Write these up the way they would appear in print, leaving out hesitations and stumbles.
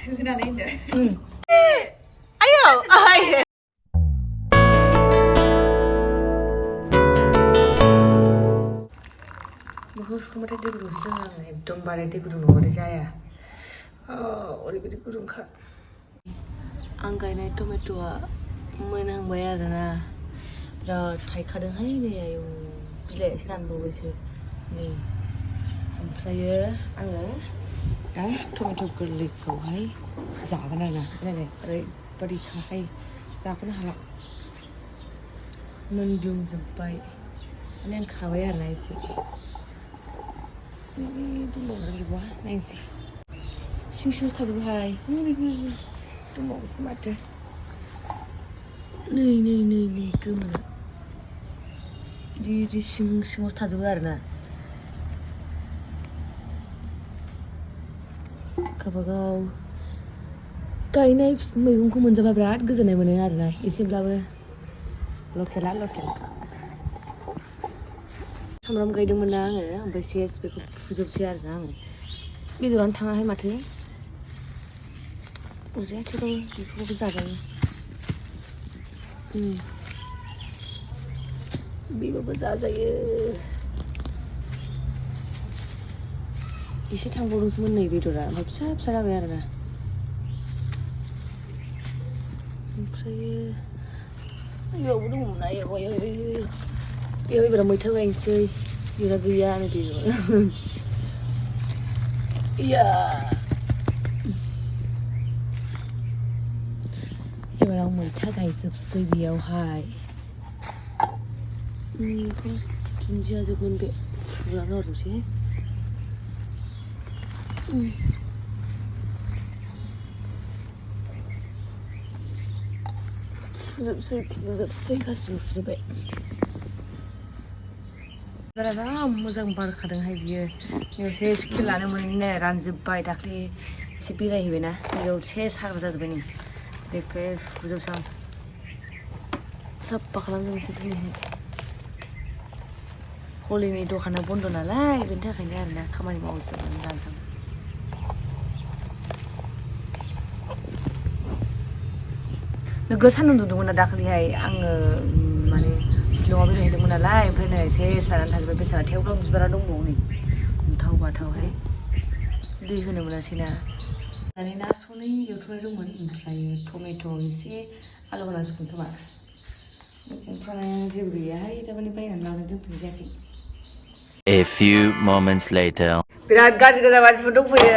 होनानै होनदो आयौ आय मोखां सुखांबाथाय दै गुदुंसो लोङो आङो एकदमबारे दै गुदुं नङाबाथाय जाया ओरैबायदि गुदुंखा आं गायनाय टमेट'आ मोनहांबाय आरोना बिराद थाइखादोंहाय नै आयौ बिलाइयासो रानबावबायसो नै ओमफ्रायो आङो दा टमेट' गोरलैखौहाय जागोन आरोना नायलाय ओरैबायदिखाहाय जाख'नो हाला मोनग्लुंजोब्बाय माने आं खाबाय आरोना एसे दंबावो गैबावा नायनोसै सिं सिङाव थाजोबोहाय दंबावोसो माथो नै नै नै नै गोमोना बिदि सिं सिङाव थाजोबो आरोना गावबागाव गायनाय मैगंखौ मोनजाबा बिराद गोजोननाय मोनो आरोना एसेब्लाबो लकेला लकेल सामब्राम गायदोंमोन ना आङो ओमफ्राय सेस बेखौ फुजोबसै आरोना आङो बेदरानो थाङाहाय माथो अरजाया थेवबाबो बेखौबो जाजायो बेबाबो जाजायो एसे थांबावदोंसोमोन नै बेदरा ओमफ्राय फिसा फिसा जाबाय आरोना ओमफ्रायो बेयावबो दंमोन ना बेयाव एबार मैथा गायनोसै बेना गैया नै बेयाव एबार आं मैथा गायजोबसै बेयावहाय बेखौ दुन्दिया जोबगोन बे फुलाना हरजोबसै फुजोबसै गासिबो फुजोब्बाय बारा जा मोजां बारखादोंहाय बियो बेयावसो स्केल लानो मोनैनो रानजोब्बाय दाख्लै एसे बेरायहैबायना बेयाव सेस हाग्रा जाजोब्बाय नै बेखौ फुजोबसै आं साफा खालामजोबनोसै दिनैहाय हलिनि दखाना बन्द' नालाय बेनि थाखायनो आरोना खामानि मावजोबनानै लानोसै नोगोर सान्दुं दुंदोंमोन ना दाखालिहाय आङो माने शिलङाव बेरायहैदोंमोन नालाय ओमफ्राय नै सेस लानानै थांजोब्बाय बेसारा थेवब्लाबो बिबारा दंबावो नै अन्थाव बाथावहाय दै होनो मोनासैना दानि ना सनै एवथ'नाय दंमोन ओमफ्राय टमेट' एसे आलु होनांसिगोन खोमा मैगंफ्रानो जेबो गैयाहाय दामाने बायनानै लानो दोनथ'नाय जायाखै A few moments later. बिराद गाज्रि गोजा मानसिफोर दंफैयो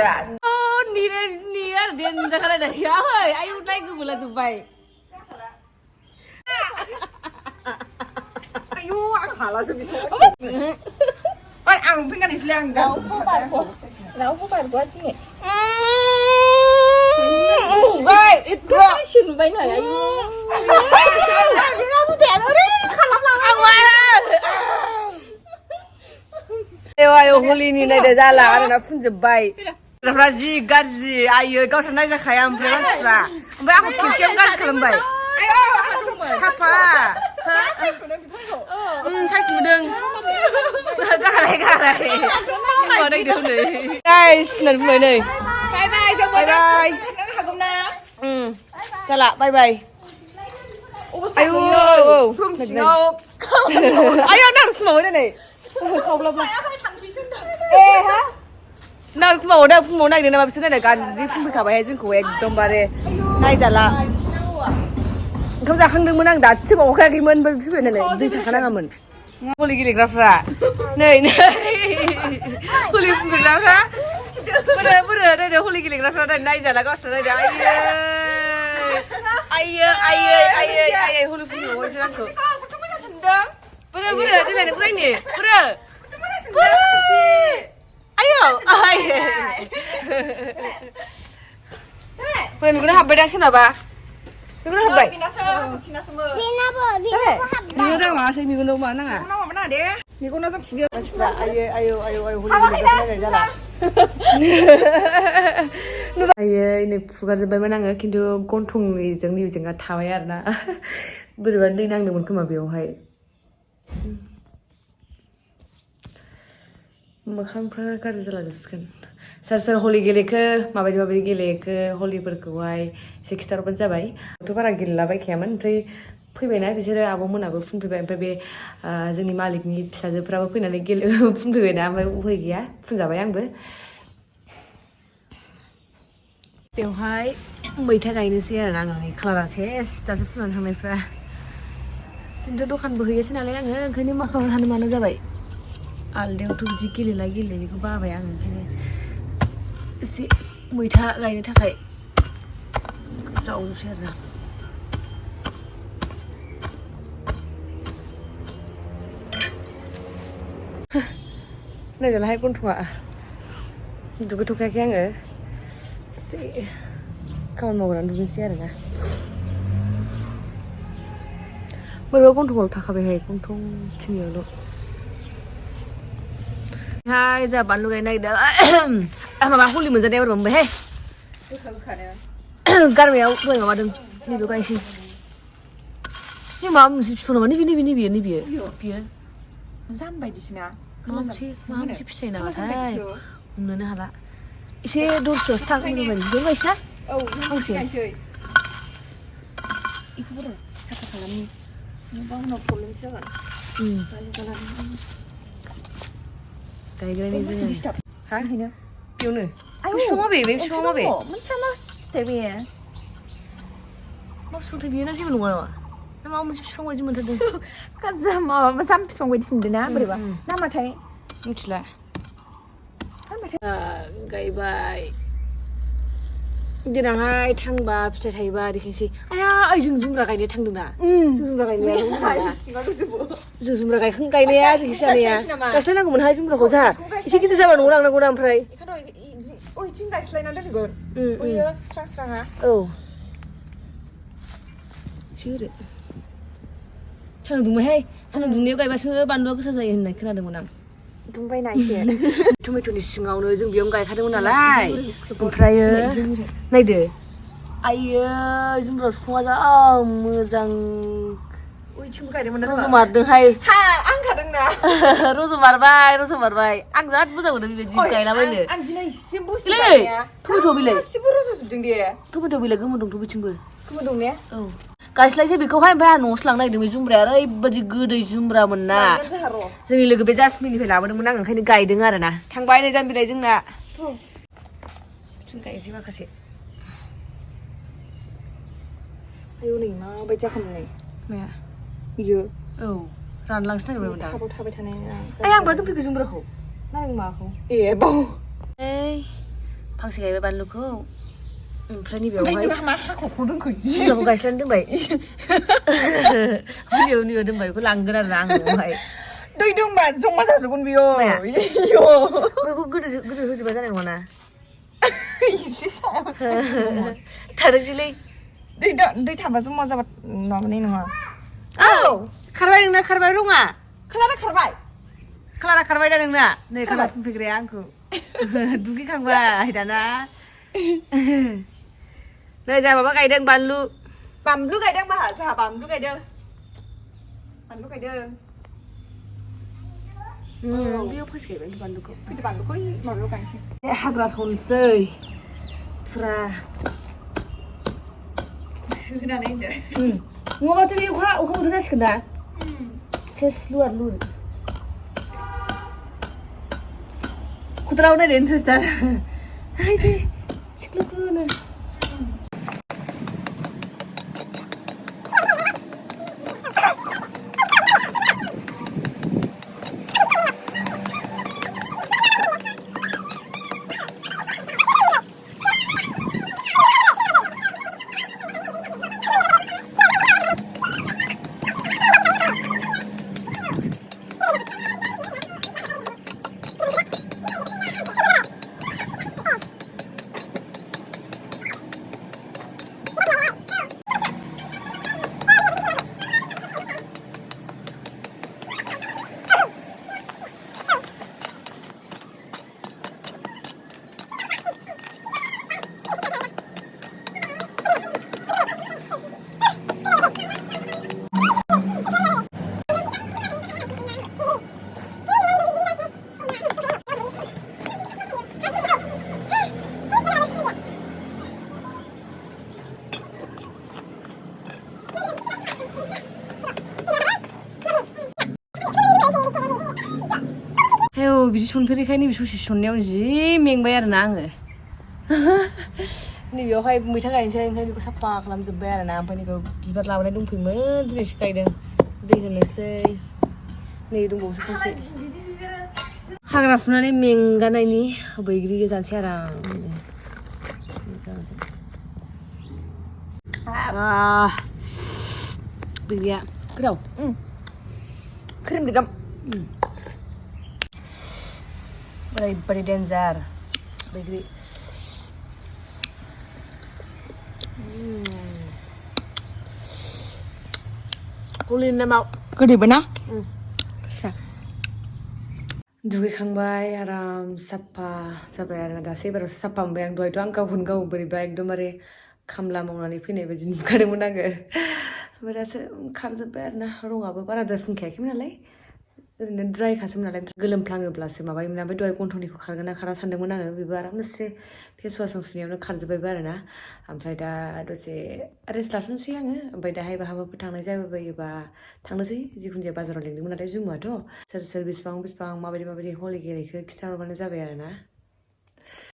नेयो आरो दे नुजाखालायनाय आयौ दाय गोबोला जोब्बाय आयौ आं हालासो बेखौ आं फैगानोसैलै आं रावबो बारग'आ दिनै नुबाय एथ' गासि नुबाय नै आयौ आयौ हलिनि नायदो जाला आरोना फुनजोब्बाय फ्रा जि गाज्रि आयो गावसोर नायजाखाया ओमफ्राय मानसिफ्रा ओमफ्राय आंखौ खेबसेयाव गाज्रि खालामबाय साफा साइज नुदों गालाय नायदो नै गाइस होननानै बुंबाय नै बाय बाय जाला बाय बाय आयौ आयौ नां फुमावै नै खावब्लाबो नां फुमाव नागिरदों नामा बिसोर नायदों गाज्रि फुनफैखाबायहाय जोंखौ एकदमबारे नायजाला ओंखाम जाखांदोंमोन आं दासो बावखायाखैमोन ओमफ्राय बिसोर नायलाय दै थाखानाङामोन हलि गेलेग्राफ्रा नै हलि फुनग्राफ्रा बोरो नायदो हलि गेलेग्राफ्रा नायजाला गावस्रा नायदो आयै हलि फुनबावबायसो आंखौ बोरो देलाय नोंखौ नायनो बोरो आयौ मेगना हाबबायदां सोरनाबा मेगना हाबबाय मेगना दाङासै मेगनाव मा नाङा मेगनाव जों फुगैया मानसिफ्रा आयौ हलि जाला आयै नै फुगारजोब्बायमोन आङो खिन्थु गन्थंनिजों नैबेजों थाबाय आरोना बोरैबा दै नांदोंमोन खोमा बेवहाय मोखांफ्रा गाज्रि जालाजोबसिगोन सोर हलि गेलेखो माबायदि गेलेखो हलिफोरखौहाय एसे खिथाहरबानो जाबाय थ' बारा गेलेलाबायखायामोन ओमफ्राय फैबायना बिसोरो आब'मोनाबो फुनफैबाय ओमफ्राय बे जोंनि मालिकनि फिसाजोफ्राबो फैनानै फुनफैबायना ओमफ्राय उफाय गैया फुनजाबाय आंबो बेवहाय मैथा गायनोसै आरोना आंनि खालारा सेस दासो फुनानै थांनायफ्रा जोंथ' दखानबो हैयोसै नालाय आङो ओंखायनो मा खालामनो हानो मानो जाबाय आलदायावथ' बिदि गेलेनायखौ बाबाय आङो ओंखायनो एसे मैथा गायनो थाखाय जावनोसै आरोना नायजालाहाय गन्थङा दुगैथ'खायाखै आङो एसे खामानि मावग्रानै दुगैनोसै आरोना बोरैबा गन्थङाव थाखाबायहाय गन्थं खिनियावल' हाय जोंहा बानलु गायनो नागिरदों माबा हलि मोनजानाया बोरैबा मोनबायहाय गारमायाव दहाय माबादों नैबेयाव गायनोसै बे माबा मोनसे बिफां नामा नैबेयो जाम बायदिसिना माबा मोनसे फिथाइ नामाथाय हमनोनो हाला एसे दरसेयावसो थागोन बायदि बेयाव गायसै ना औ गायसै बेखौबो र' साफा खालामनि नङाबा उनाव प्रब्लेमसो जागोन गायग्रानि जोङो हा बेनो बेयावनो बिफां माबे बे बिफां माबे मोनसे मा फिथाइ बे मा बिफांथाय बेयो ना जेबो नङा नामा ना माबा मोनसे बिफां बायदि मोनथारदों गाजा माबा जाम बिफां बायदि नुदों ना बोरैबा नामाथाय मिथिला गायबाय देनांहाय थांबा फिथाइ थायोबा देखायनोसै आया जों जुमब्रा गायनाया थांदोंना जों जुमब्रा गायनाया जोंखि जानाया गायस्लायनांगौमोनहाय जुमब्राखौ जा एसे गिदिर जाबा न'आव लांनांगौना ओमफ्राय ओइथिं गायस्लायना दोनगोन बैयो स्रां स्राङा औ एसे होदो सान्दुं दुंबायहाय सान्दुं दुंनायाव गायबासो बानलुआ गोसा जायो होननाय खोनादोंमोन आं दुंबायना एसे टमेट'नि सिङावनो जों बेयावनो गायखादोंमोन नालाय ओमफ्रायो नायदो आइयो जुमब्रा बिफाङा जा मोजां ओइथिंबो गायदोंमोन रज'मारदोंहाय आं खादोंना रज'मारबाय आं बिराद मोजां मोनो बेबायदि गायलाबायनो आं दिनै एसे बुस्थु टमेट' बिलाइ गासिबो रज'जोबदों दे टमेट' बिलाइ गोमोन दंथ' बिथिंबो गोमोन दं ने औ गायस्लायसै बेखौहाय ओमफ्राय आं न'आवसो लांनो नागिरदों बे जुमब्राया ओरैबायदि गोदै जुमब्रामोन ना जोंनि लोगो बे जासमिननिफ्राय लाबोदोंमोन आं ओंखायनो गायदों आरो ना थांबाय नै जाम बिलाइ जोंना गायनोसै माखासे आयौ नै माबायदि जाखांनाय नै माया बियो औ रानलांसो नागिरबायमोन दां थाबाय थानाय आं बा दोनफैखो जुमब्राखौ नारें माबाखौ ए बाव फांसे गायबाय बानलुखौ ओमफ्राय नैबेयावहाय मा हाख'खौ दोनखो जुमब्राखौ गायस्लायनो दोनबाय नैबेयाव दोनबाय बेखौ लांगोन आरो आं न'आवहाय दै दंबा जमा जाजोबगोन बेयो बेखौ गोदो होजोबा जानाय नङाना थादोंसैलै दै थाबा जमा जाबा माबानाय नङा औ खारबाय नोंना खारबाय रङा कालारा खारबाय दा नोंना नै कालार फुनफैग्राया आंखौ दुगैखांबाय दाना नै जोंहा माबा गायदों बानलु गायदों मा जोंहा बानलु गायदों बेयाव फांसे गायबाय बानलुखौ फैदो बानलुखौ माबायाव गायनोसै हाग्रा सनसै फुरा होनानै होनदो नङाबाथ' बे अखा बोथोर जासिगोन ना सेस लुर खदालाव नायनो इन्टारेस्टार हायदे सिख्लाफोरनो बिदि संफेरैखाय नैबे ससे संनायाव जि मेंबाय आरोना आङो नैबेयावहाय मैथा गायनोसै ओंखायनो बेखौ साफा खालामजोब्बाय आरोना ओमफ्राय नैबेयाव बिबार लाबोनाय दंफैयोमोन दिनैसो गायदों दै होनोसै नै दंबावोसो खनसे हाग्रा फुनानै मेंगानायनि बैग्रि जानोसै आरामनो बैग्रिया गोथाव क्रिम दैगाम ओरैबादि डेन्जार बैग्रि गलिनि नामाव गोदैबो ना दुगैखांबाय आराम साफा जाबाय आरो दासो एबारावसो साफा मोनबाय आं दहायथ' आं गावखौनो गाव बोरैबा एकदमबारे खामला मावनानै फैनाय बायदि नुखादोंमोन आङो ओमफ्राय दासो खारजोब्बाय आरोना रङाबो बाराद्राय फुनखायाखैमोन नालाय ओरैनो ड्राइखासोमोन नालाय गोलोमफ्लाङोब्लासो माबायोमोन ओमफ्राय दहाय गन्थंनिखौ खारगोन ना खारा सानदोंमोन आङो बेबो आरामसे फेसवासजों सुनायावनो खारजोब्बायबो आरोना ओमफ्राय दा दसे रेस्ट लाथ'नोसै आङो ओमफ्राय दाहाय बाहाबाफोर थांनाय जाबायोबा थांनोसै जिखुनु जाया बाजाराव लिंदोंमोन नालाय जुमुआथ' सोर सोर बेसेबां माबायदि हलि गेलेखो खिन्थाहरबानो जाबाय आरोना